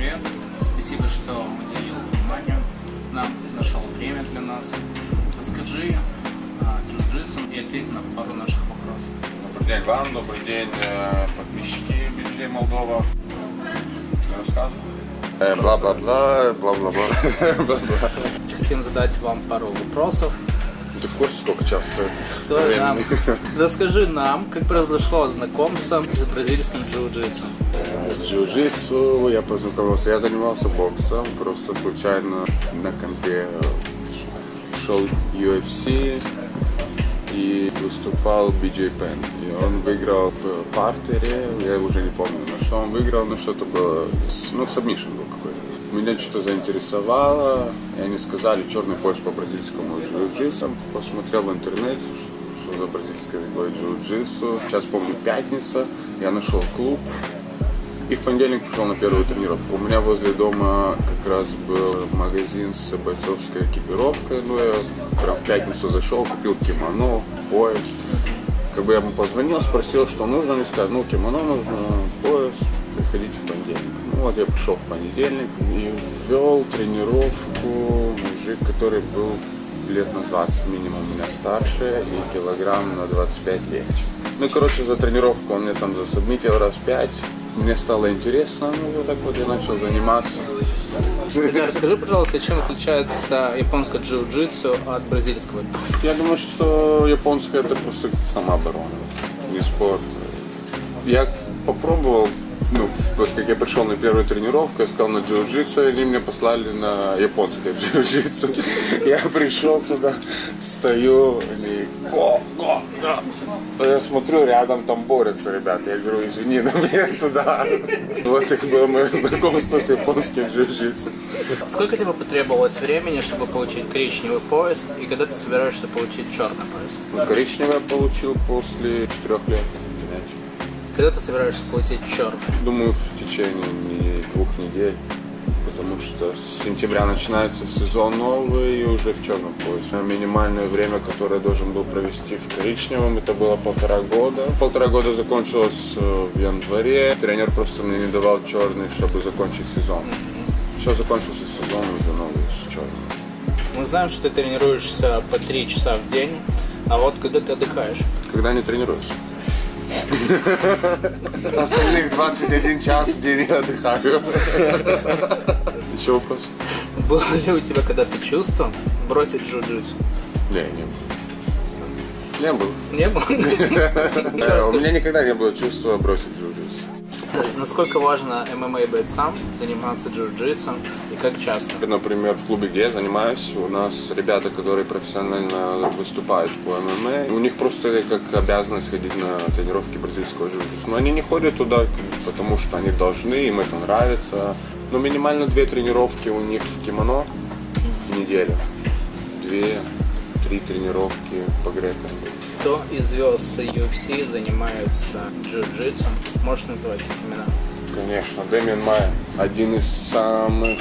привет. Спасибо, что уделил внимание нам, нашел время для нас. Расскажи о джиу-джитсу и ответь на пару наших вопросов. Добрый день вам, добрый день, подписчики BJJ Молдова. Рассказывай. Бла-бла-бла, бла-бла-бла. Хотим задать вам пару вопросов. Ты в курсе, сколько час стоит? Расскажи нам, как произошло знакомство с бразильским джиу-джитсу. С джиу-джитсу я познакомился, я занимался боксом, просто случайно на компе шел UFC и выступал BJ Penn. И он выиграл в партере, я уже не помню, на что он выиграл, но что-то было, сабмишн был какой-то. Меня что-то заинтересовало, и они сказали черный пояс по бразильскому джиу-джитсу. Посмотрел в интернете, что за бразильское джиу-джитсу. Сейчас помню, пятница, я нашел клуб. И в понедельник пришел на первую тренировку. У меня возле дома как раз был магазин с бойцовской экипировкой. Я прям в пятницу зашел, купил кимоно, пояс. Я ему позвонил, спросил, что нужно. Мне сказали, кимоно нужно, пояс, приходите в понедельник. Я пришел в понедельник и ввел тренировку мужик, который был лет на 20 минимум меня старше и килограмм на 25 легче. За тренировку он мне там засубмитил раз 5. Мне стало интересно, я начал заниматься. Расскажи, пожалуйста, чем отличается японское джиу-джитсу от бразильского? Я думаю, что японское это просто самооборона, не спорт. Я попробовал, как я пришел на первую тренировку, я сказал на джиу-джитсу, и они меня послали на японское джиу-джитсу. Я пришел туда, стою, и го. Я смотрю, рядом там борются ребята. Я говорю, извини, но мне туда. Вот так было мое знакомство с японским джиу-джитсу. Сколько тебе потребовалось времени, чтобы получить коричневый пояс, и когда ты собираешься получить черный пояс? Коричневый я получил после 4 лет. Когда ты собираешься получить черный? Думаю, в течение 2 недель. Потому что с сентября начинается сезон новый и уже в черном поясе. Минимальное время, которое я должен был провести в коричневом, это было 1,5 года. 1,5 года закончилось в январе. Тренер просто мне не давал черный, чтобы закончить сезон. Сейчас закончился сезон, уже новый с черным. Мы знаем, что ты тренируешься по 3 часа в день, а вот когда ты отдыхаешь? Когда не тренируюсь. Остальных 21 час в день я отдыхаю. Еще вопрос? Было ли у тебя когда-то чувство бросить джиу-джитсу? Не было. Не было? Не было? У меня никогда не было чувства бросить джиу-джитсу. Насколько важно ММА-бойцам заниматься джиу-джитсу и как часто? Например, в клубе, где я занимаюсь, у нас ребята, которые профессионально выступают по ММА, у них просто как обязанность ходить на тренировки бразильского джиу-джитсу. Но они не ходят туда, потому что они должны, им это нравится. Но минимально 2 тренировки у них в кимоно в неделю. 2-3 тренировки по грекам. Кто из звезд UFC занимается джиу-джитсу? Можешь назвать их имена? Конечно, Дэмиан Майя. Один из самых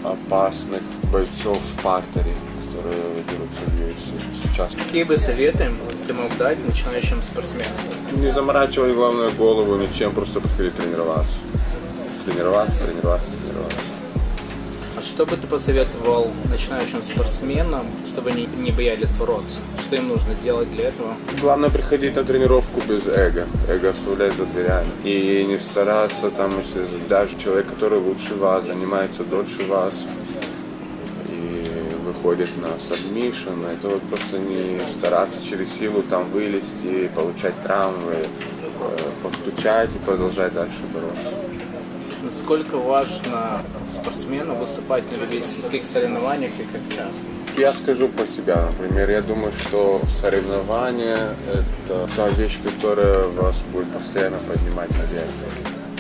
опасных бойцов в партере, которые дерутся в UFC сейчас. Какие бы советы ты мог дать начинающим спортсменам? Не заморачивать, главное, голову ничем, просто приходить тренироваться. Тренироваться. А что бы ты посоветовал начинающим спортсменам, чтобы они не боялись бороться? Что им нужно делать для этого? Главное приходить на тренировку без эго. Эго оставлять за дверями. И не стараться там, если даже человек, который лучше вас, занимается дольше вас и выходит на сабмишн, это просто не стараться через силу там вылезти, получать травмы, постучать и продолжать дальше бороться. Насколько важно спортсмену выступать на любительских соревнованиях и как часто? Я скажу про себя, например, я думаю, что соревнования – это та вещь, которая вас будет постоянно поднимать наверх.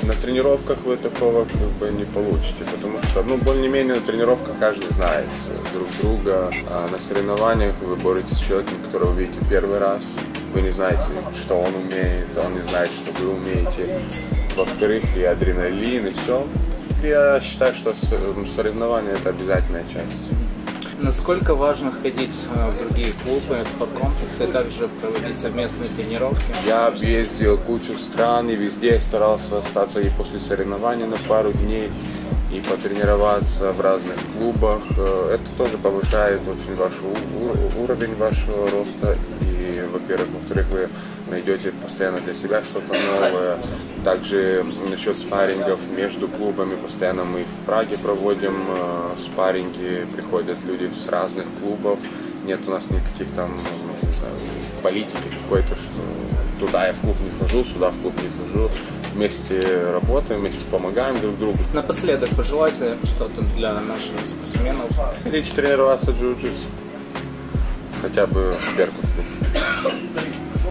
На тренировках вы такого не получите, потому что, более-менее на тренировках каждый знает друг друга, а на соревнованиях вы боретесь с человеком, которого вы видите первый раз. Вы не знаете, что он умеет, он не знает, что вы умеете. Во-вторых, и адреналин, и все. Я считаю, что соревнования – это обязательная часть. Насколько важно ходить в другие клубы, спорткомплексы, и также проводить совместные тренировки? Я объездил кучу стран и везде старался остаться и после соревнований на пару дней и потренироваться в разных клубах. Это тоже повышает очень ваш уровень вашего роста. И, во-первых, во-вторых, вы найдете постоянно для себя что-то новое. Также насчет спаррингов между клубами, постоянно мы в Праге проводим спарринги, приходят люди с разных клубов. Нет у нас никаких там, не знаю, политики какой-то, что туда я в клуб не хожу, сюда в клуб не хожу. Вместе работаем, вместе помогаем друг другу. Напоследок пожелайте что-то для наших спортсменов. Хотите тренироваться в джиу-джитсу? Хотя бы в Беркуте.